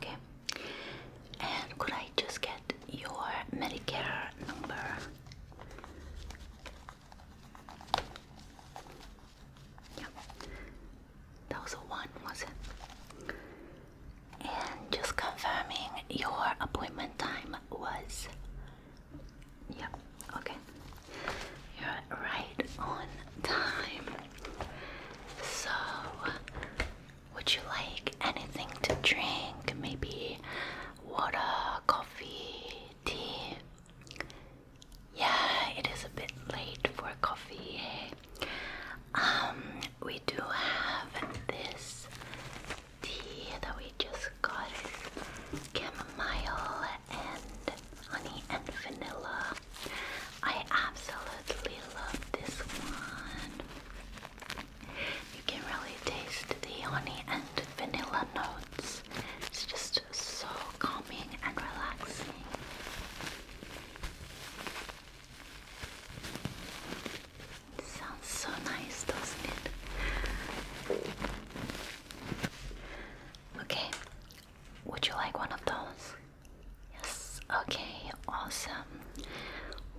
Okay. And could I just get your Medicare number? Yeah. That was a 1, was it? And just confirming your appointment time was... Yep, okay. You're right on time. So, would you like anything to drink? Maybe water, coffee, tea? Yeah, it is a bit late for coffee. We do have this tea that we just got. Chamomile and honey and vanilla. I absolutely love this one. You can really taste the honey and vanilla notes. It's just so calming and relaxing. It sounds so nice, doesn't it? Okay, would you like one of those? Yes, okay, awesome.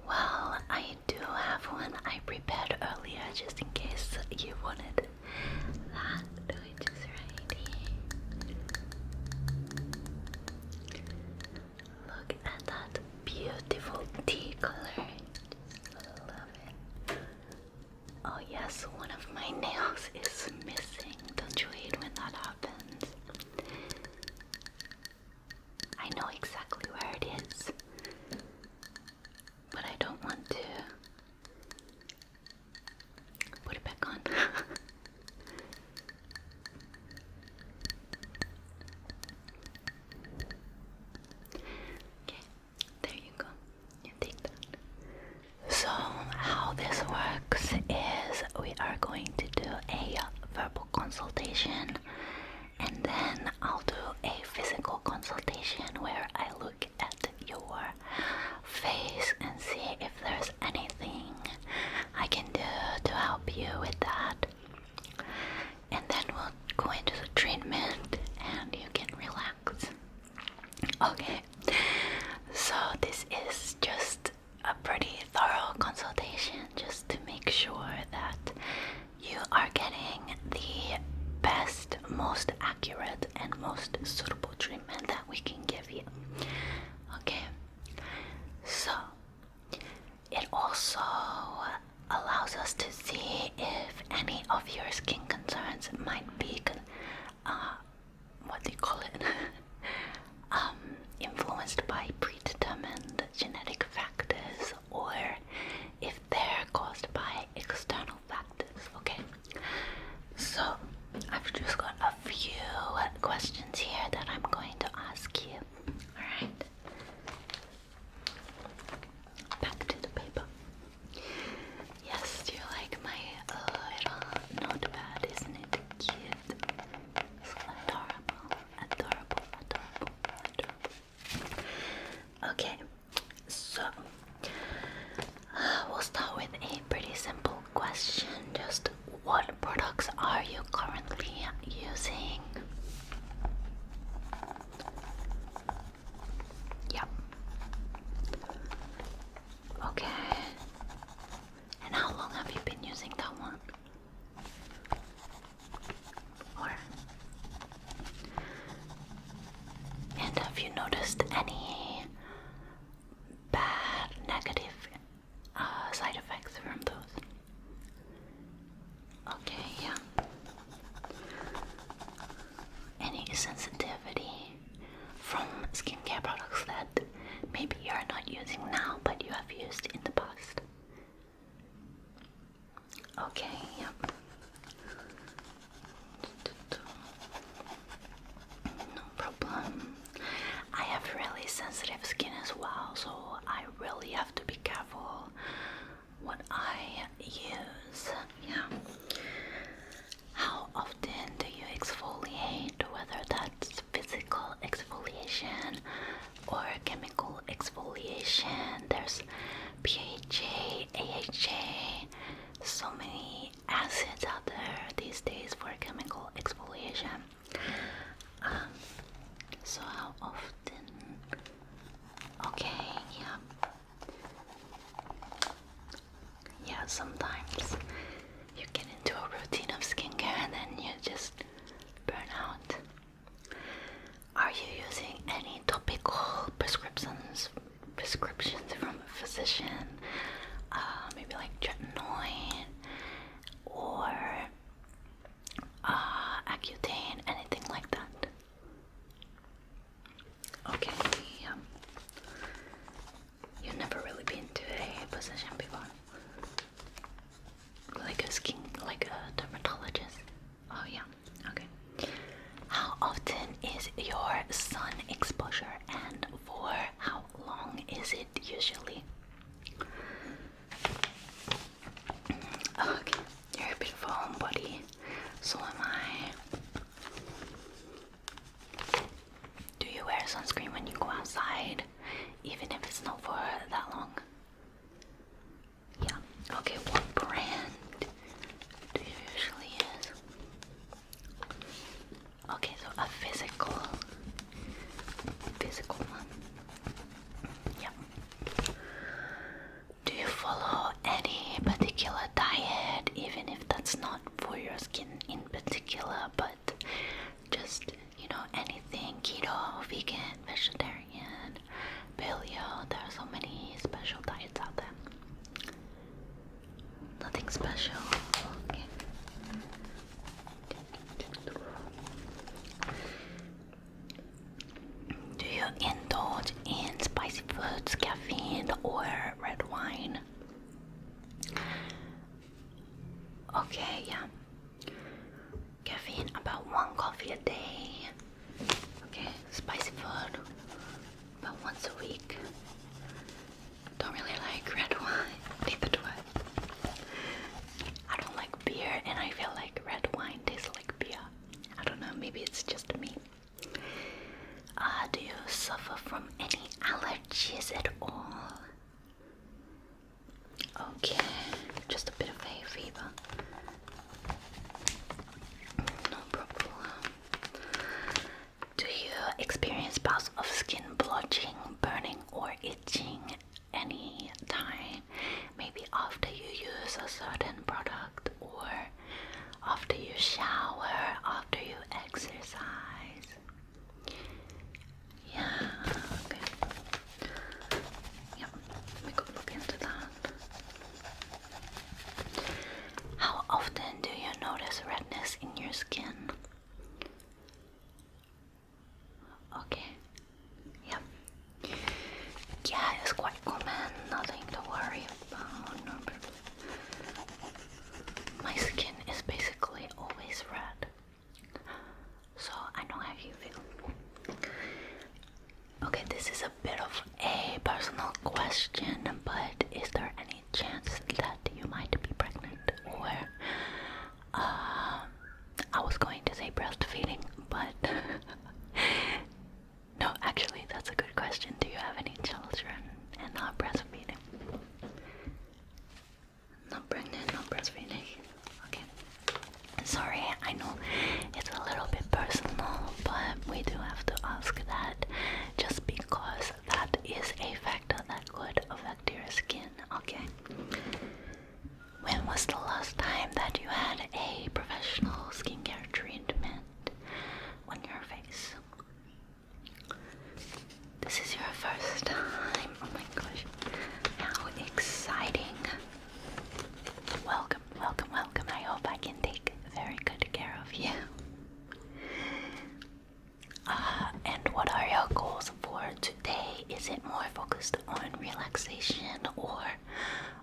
Well, I do have one I prepared earlier just in case you wanted that, which is right here. Look at that beautiful tea color. Just love it. Oh yes, one of my nails is missing. Don't you hate when that happens? I know exactly where it is, but I don't want to put it back on. Okay, there you go. You take that. So, how this works is we are going to do a verbal consultation, and then I'll do a physical consultation where I look at your face and see if there's anything I can do to help you with that. And then we'll go into the treatment and you can relax. Okay, so this is just a pretty thorough consultation just to make sure that you are getting the best, most accurate, and most suitable treatment that we can give you. Okay, so it also allows us to see if any of your skin concerns might be what do you call it? Influenced by predetermined genetic factors, or if they're caused by external factors. Okay, so I've just got a few questions here that I'm going to ask you. Alright, back to the paper. Yes, do you like my little notepad? Isn't it cute? It's adorable, adorable, adorable, adorable. Okay, so we'll start with a pretty simple question. Just what products are you currently using? Yep. Okay. And how long have you been using that one? Or, and have you noticed any bad, negative side effects from those? Okay, yeah. Any sensitivity from skincare products that maybe you're not using now but you have used in the past? Okay, yep. No problem. I have really sensitive skin as well, so I really have to be careful what I use. Yeah. How often do you exfoliate, whether that's physical your sun exposure, and for how long is it usually? Okay, you're a beautiful homebody. So am I. Do you wear sunscreen when you go outside, even if it's not for that long? Yeah. Okay, what brand do you usually use? Okay, so a physical one. Yep. Do you follow any particular diet, even if that's not for your skin in particular, but just, you know, anything keto, vegan, vegetarian, paleo? There are so many special diets out there. Nothing special. Okay. Do you indulge in spicy foods, caffeine, or red wine? Okay, yeah. Caffeine, about 1 coffee a day. Okay, spicy food, about once a week. Don't really like red wine, neither do I. I don't like beer, and I feel like red wine tastes like beer. I don't know, maybe it's just me. Do you suffer from any allergies at all? Okay, just a bit of hay fever. No problem. Do you experience bouts of skin blotching, burning, or itching any time? Maybe after you use a certain product, or after you shower, after you exercise? Yeah, okay. Yep, let me go look into that. How often do you notice redness in your skin? Okay. Yep. Yeah, it's quite common. Nothing to worry about. No problem. My skin is basically always red, so I know how you feel. Okay, this is a bit of a personal question, but is there any chance that you might be pregnant? Or I was going to say breastfeeding, but no, actually that's a good question. Do you have any children and not breastfeeding? Not pregnant, not breastfeeding. Okay. Sorry, I know it's a little bit personal, but we do have to ask that just because that is a factor that could affect your skin, okay? When was the last time that you had a professional skincare treatment on your face? This is your first time? Oh my gosh, how exciting. Welcome, welcome, welcome. I hope I can take very good care of you. And what are your goals for today? Is it more focused on relaxation, or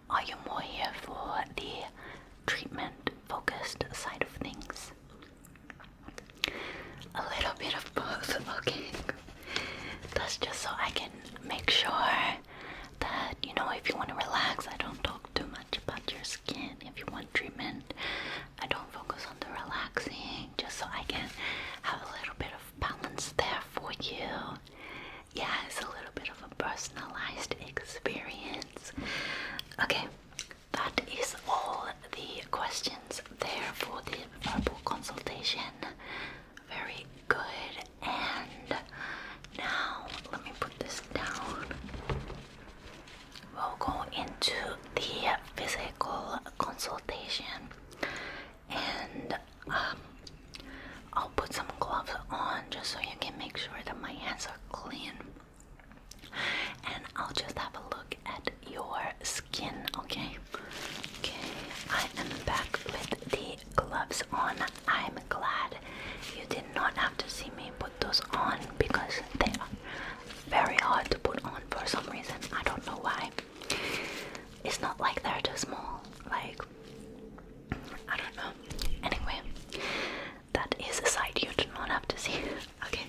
are you more here for the treatment focused side of things? A little bit of both, okay. That's just so I can make sure that, you know, if you want to relax, I don't talk too much about your skin. If you want treatment, I don't focus on the relaxing, just so I can have a little bit of balance there for you. Yeah, it's a little bit of a personalized experience. Okay, that is all the questions there for the verbal consultation. Very good. And now let me put this down. We'll go into the physical consultation, and I'll put some gloves on just so you can make sure that my hands are clean, and I'll just have a look at your skin, okay? Okay, I am back with the gloves on. I'm glad you did not have to see me put those on because they are very hard to put on for some reason. I don't know why. It's not like they're too small, like, I don't know. Anyway, that is a side you do not have to see. Okay,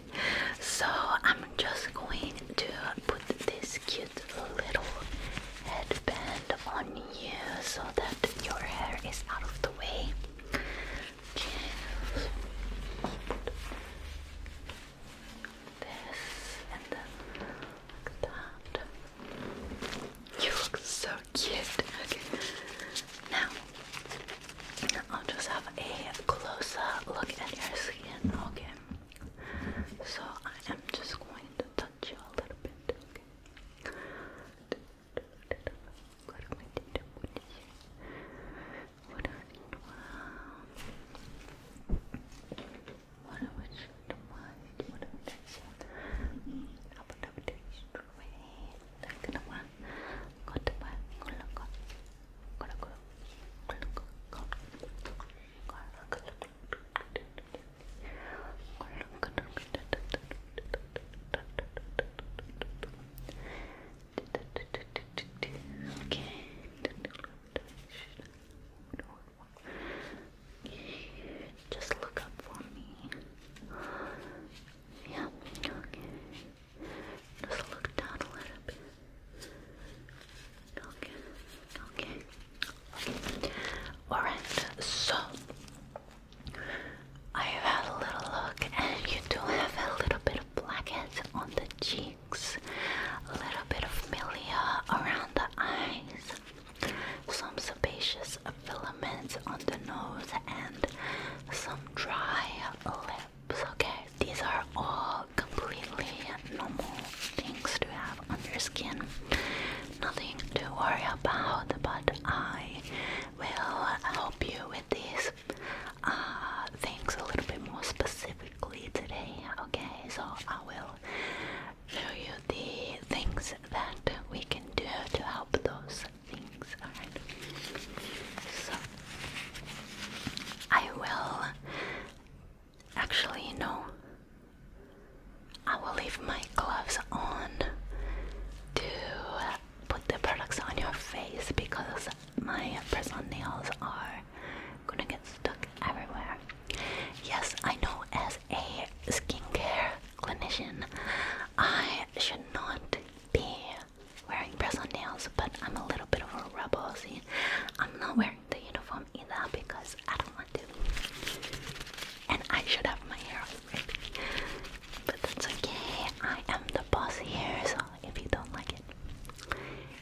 have my gloves on to put the products on your face because my press-on nails are gonna get stuck everywhere. Yes, I know, as a skincare clinician, I should not be wearing press-on nails, but I'm a little bit of a rebel. See, I'm not wearing the uniform either because I don't want to. And I should have my hair already. But that's okay. I am the boss here, so if you don't like it,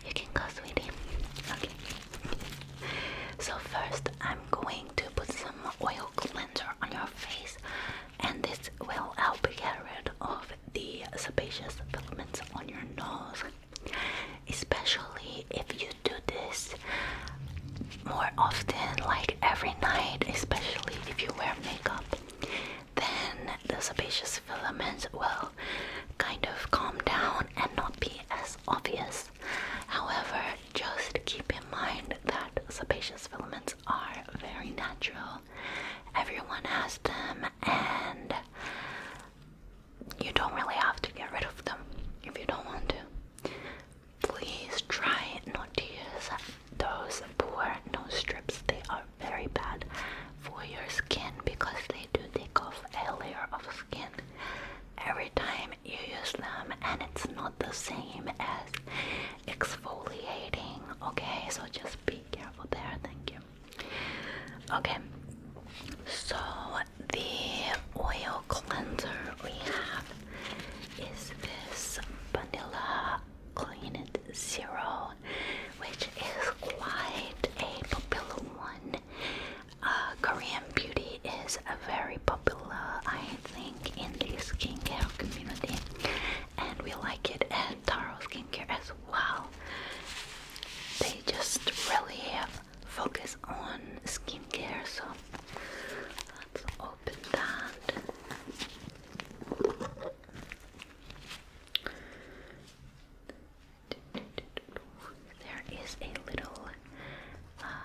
you can go, sweetie. Okay. So first, I'm going to put some oil cleanser on your face, and this will help get rid of the sebaceous filaments on your nose. Especially if you do this more often, like every night, especially if you wear makeup, then the sebaceous filaments will kind of calm down and not be as obvious. However, just keep in mind that sebaceous filaments are very natural. Everyone has them, and you don't really have to get rid of them if you don't want to. Please try not to use those poor nose strips. They are very bad for your skin because they do take off a layer of skin every time you use them, and it's not the same as exfoliating. Okay, so just be careful there. Thank you. Okay, so the oil cleanser we have is this vanilla Clean It Zero, which is quite a popular one. Korean beauty is a very popular, I think, in the skincare community, and we like it at Taro Skincare as well. They just really focus on skincare, so let's open that. There is a little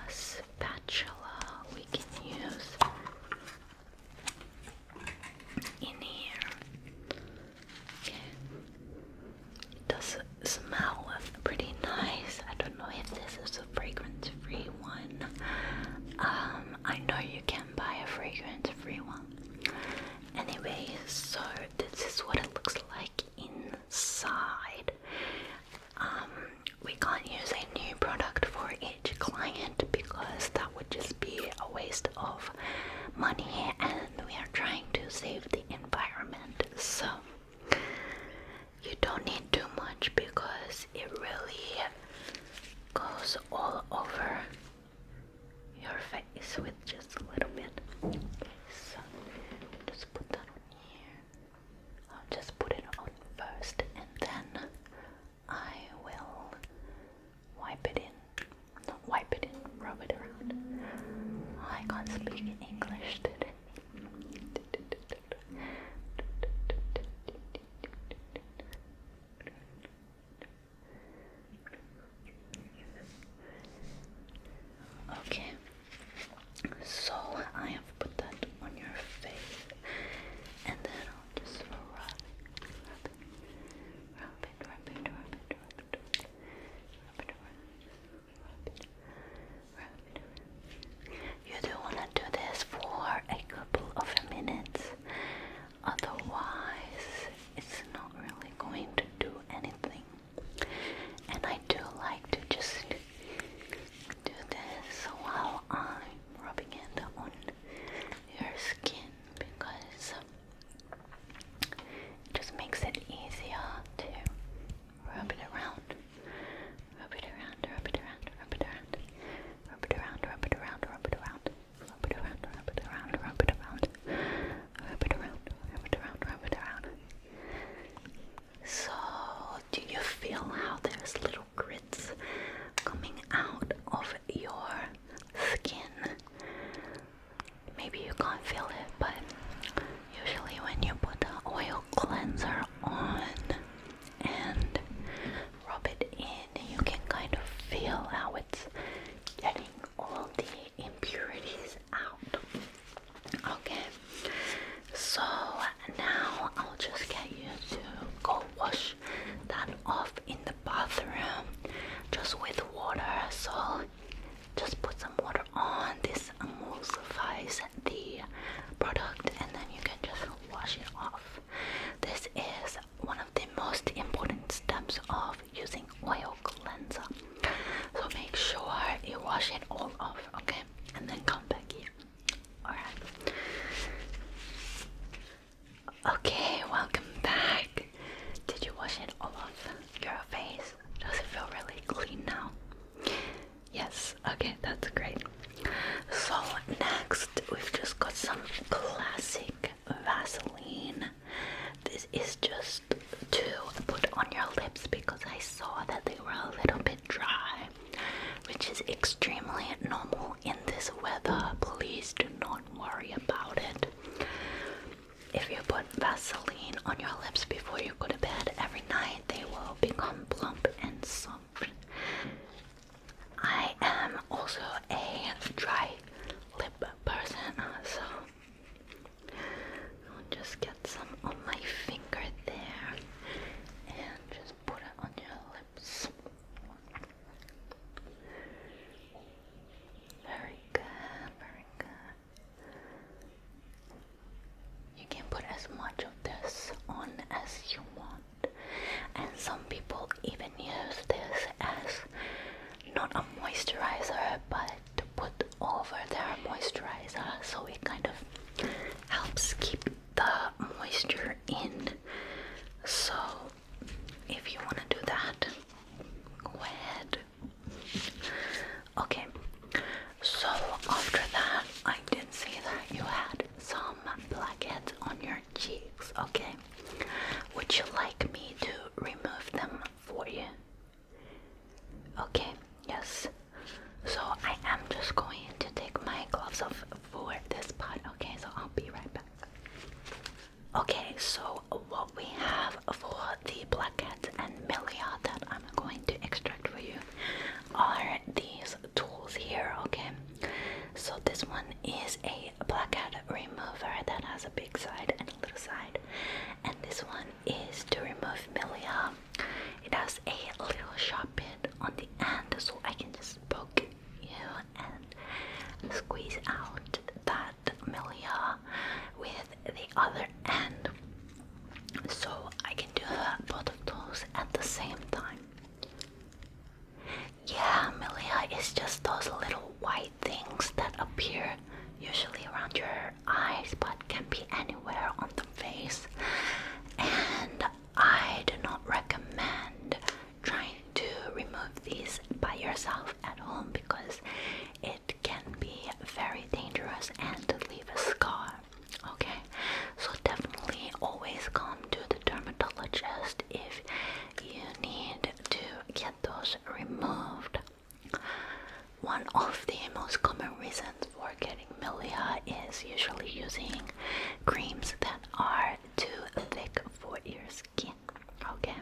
spatula we can use in here. Okay. It does smell pretty nice. I don't know if this is a fragrance-free one. I know you can buy a fragrance-free one. Anyway, so this is what it looks like inside. We can't use a new product for each client because that would just be a waste of money, and we are trying to save the environment. So you don't need too much because it really goes all over your face with just a little bit. Okay, so just put that on here. I'll just put it on first, and then I will wipe it in. Not wipe it in, rub it around. I can't speak English today. Okay, welcome back. Did you wash it all off your face? Does it feel really clean now? Yes, okay, that's great. So next we've just got some classic Vaseline. This is just to put on your lips because I saw that they were a little bit dry, which is extremely normal in this weather. Please do not worry about it. If you put Vaseline on your lips before you go to bed every night, they will become plump and soft. I am also a dry lip person, so I'll just get some on my finger there and just put it on your lips. Very good, very good. You can put as much of this on as you want, and some people even use this as not a moisturizer but to put over their moisturizer, so it kind of helps keep the moisture in. So if you want to do that, go ahead. Okay, so after that I did see that you had some blackheads on your cheeks. Okay, would you like me to remove them for you? Okay, yes. So I am just going to take my gloves off for this part. Okay, so I'll be right back. Okay, so what we have for the blackheads and milia that I'm going to extract for you are these tools here. Okay, so this one is a blackhead remover that has a big side and a little side, and this one is to remove milia. It has a little sharp bit on the end, so I can just poke you and squeeze out that milia with the other end. So I can do both of those at the same time. Yeah, milia is just those little white things that appear usually around your eyes but can be anywhere on the face. And I do not recommend trying to remove these by yourself at home because it can be very dangerous and leave a scar. Okay, so definitely always come to the dermatologist if you need to get those removed. One of the most common reasons for getting milia is usually using creams that are too thick for your skin. Okay,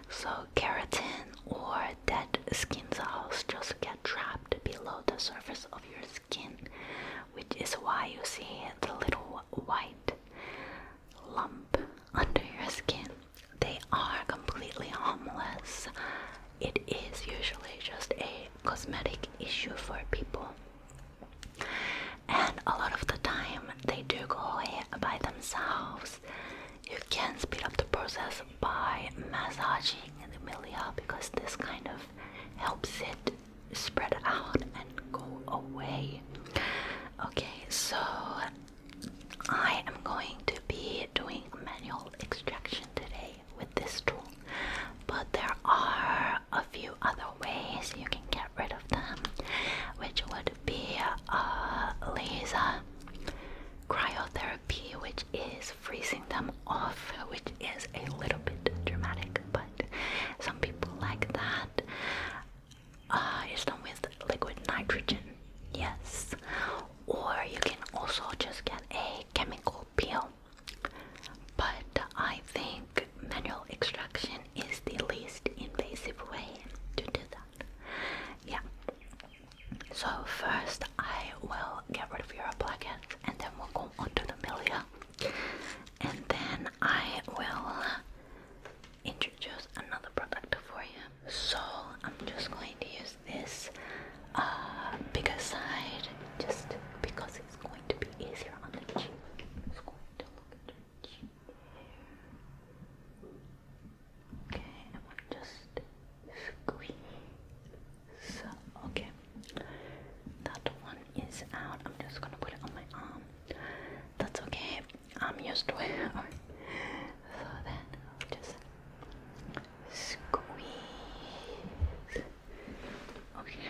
so keratin or dead skin cells just get trapped below the surface of your skin, which is why you see the little white lump under your skin. They are completely harmless. It is usually just a cosmetic issue for people, and a lot of the time they do go away by themselves. You can speed up the process by massaging the milia because this kind of helps it spread out and go away. Okay, so I am going to be doing manual extraction today with this tool, but there are a few other ways you can get rid of them, which would be laser cryotherapy, which is freezing them off, which is a little bit dramatic, but some people like that. It's done with liquid nitrogen, yes. Or you can also just get a chemical peel, but I think manual extraction is the least invasive way to do that. Yeah. So first I will get rid of your blackheads, and then we'll go onto the milia, and then I will way. Alright. So then I'll just squeeze. Okay.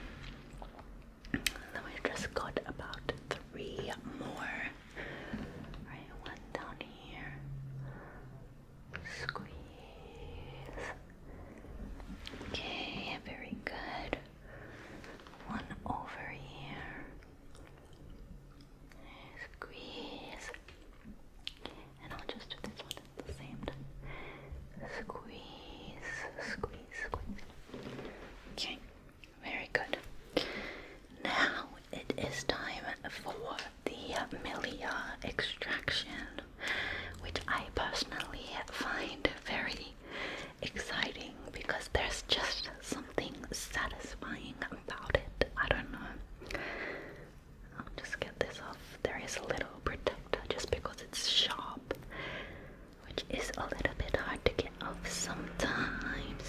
Then we just got about 3 more. Right, one down here. Squeeze. Okay, very good. One over here. Squeeze. And I'll just do this one at the same time. Squeeze, squeeze, squeeze. Okay, very good. Now it is time for the milia extraction, which I personally find very exciting because there's just something satisfying about it. I don't know. I'll just get this off. There is a little protector just because it's sharp, which is a little bit hard to get off sometimes.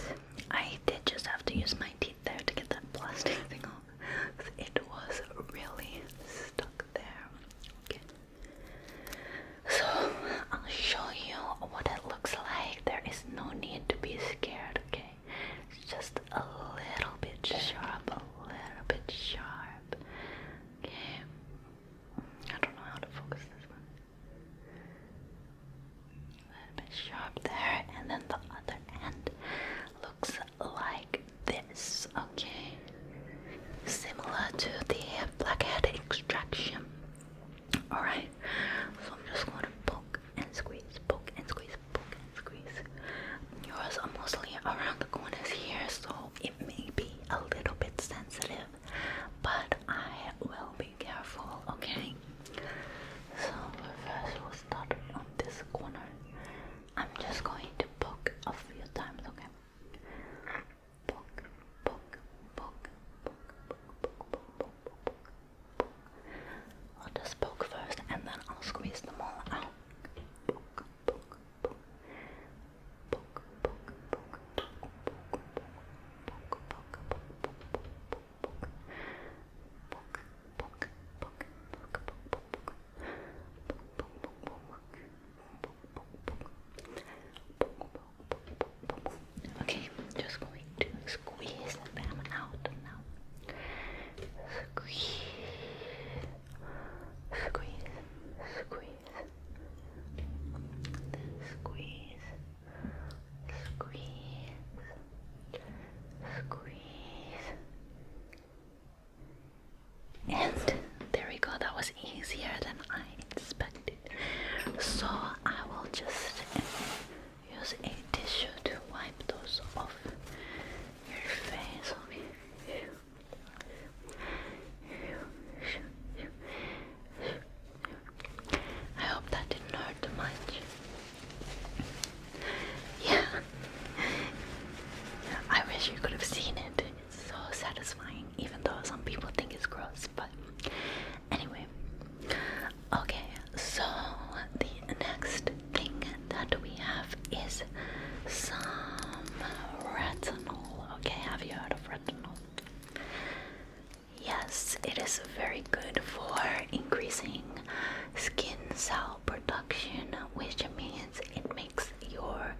I did just have to use my teeth there to get that plastic thing off. It was really stuck there. Okay. So I'll show you what it looks like. There is no need to be scared, okay? It's just a little bit sharp, a little bit sharp. Okay. I don't know how to focus this one. A little bit sharp there, and then the other end looks like this, okay? Similar to the blackhead extraction. Alright, so I'm just going to poke and squeeze, poke and squeeze, poke and squeeze. Yours are mostly around the corners here, so it may be a little bit sensitive, but I will be careful, okay? So first we'll start on this corner. I'm just going to poke a few times, okay? Poke, poke, poke, poke, poke, poke, poke, poke, poke, poke. I'll just poke first and then I'll squeeze them all out. Poke, poke, poke. Poke, poke, poke, poke, poke, poke, poke, poke, poke, poke, poke, okay, just going to squeeze them out now. Squeeze, squeeze, squeeze. Then squeeze, squeeze, squeeze. And there we go, that was easier than I expected. So I will just use a tissue to wipe those off your face. I hope that didn't hurt too much. Yeah. I wish you could have seen it. It's so satisfying, even though some people think it's gross, but anyway. Okay, so the next thing that we have is some retinol. Okay, have you heard of retinol? Yes, it is very good for increasing skin cell production, which means it makes your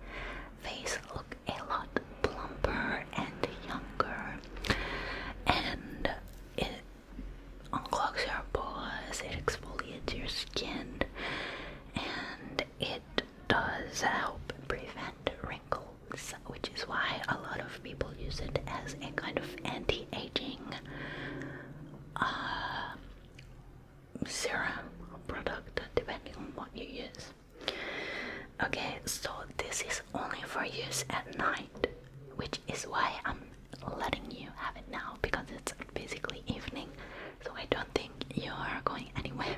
face look a lot plumper and younger, and it unclogs your pores, it exfoliates your skin, and it does help prevent wrinkles, which is why a lot of people use it as a kind of anti-aging serum product, depending on what you use. Okay, so this is only for use at night, which is why I'm letting you have it now, because it's basically evening, so I don't think you are going anywhere.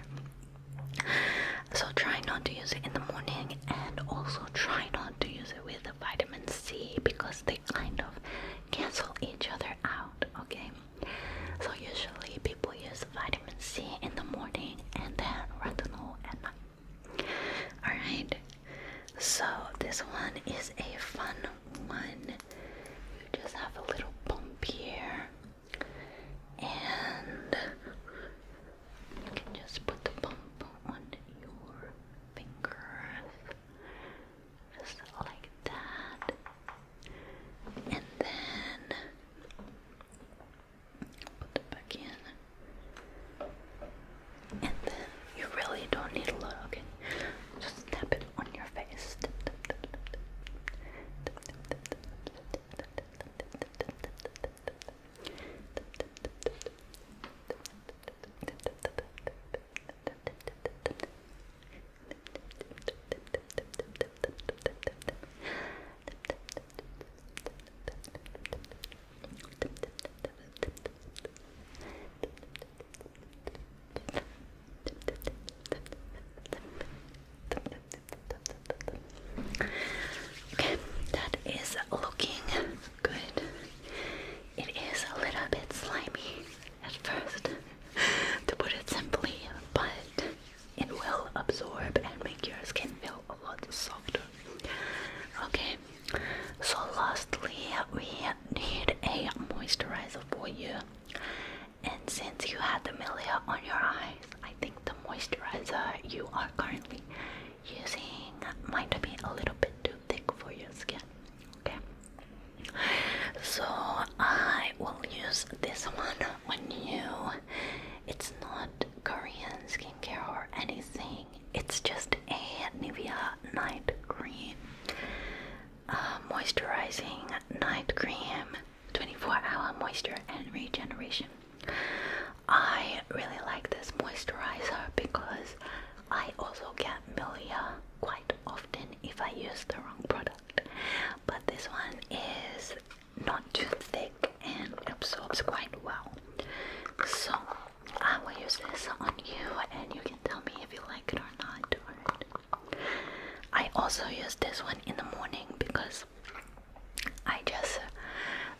So try not to use it in the morning, and also try not to use it with the vitamin C, because they kind of cancel each other out, okay? So usually people use vitamin C in the morning and then retinol at night. Alright, so this one is a fun one. You just have a little bump here, and you can just put the bump on your fingers. moisturizing night cream, 24-hour moisture and regeneration. I really like this moisturizer because I also get milia quite often if I use the wrong product. But this one is not too thick and absorbs quite well. So I will use this on you and you can tell me if you like it or not. Alright. I also use this one in the morning because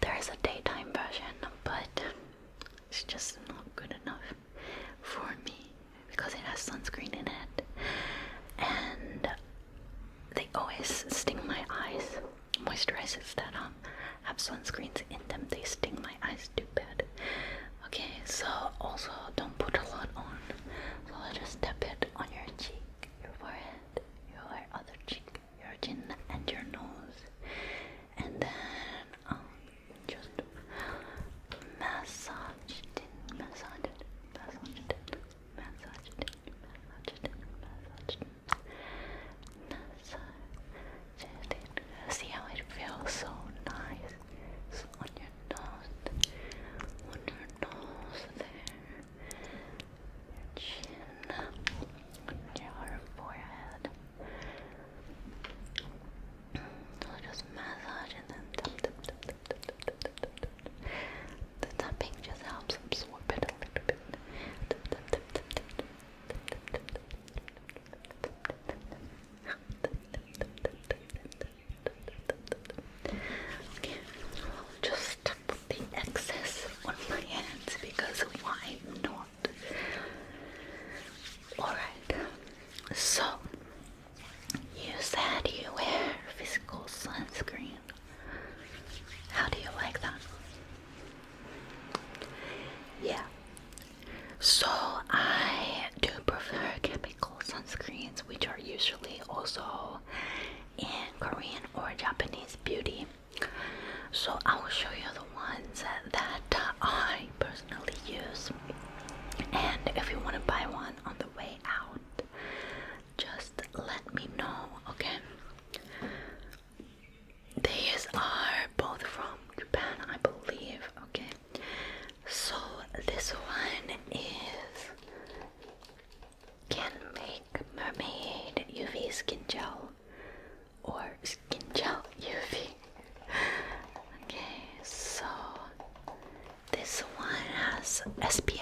there is a daytime version, but it's just not good enough for me because it has sunscreen in it, and they always sting my eyes. Moisturizers that have sunscreens in them, they sting my eyes too bad. Okay, so also don't put a lot on. So I'll just tap it on your cheek, your forehead, your other cheek, your chin, and your nose, and then just massage it, massage it, massage it, massage it, massage it, massage it, massage it. See how it feels so nice. So on your nose there, your chin, on your forehead. So just massage and then tap, tap, tap, tap, tap, tap, tap, tap, tap. The tapping just helps absorb it a little bit. Tap, tap, tap, tap, tap, tap, tap, tap, tap. Okay, I'll just put the excess on my hands because why not? Alright, so you said you wear physical sunscreen. How do you like that? Yeah. So I do prefer chemical sunscreens, which are usually also in Korean or Japanese beauty. So I will show you the ones that I personally use. And if you want to buy one on the way out, just let me know, okay? These are both from Japan, I believe, okay? So this one is Can Make Mermaid UV Skin Gel or Skin Gel UV. Okay, so this one has SPF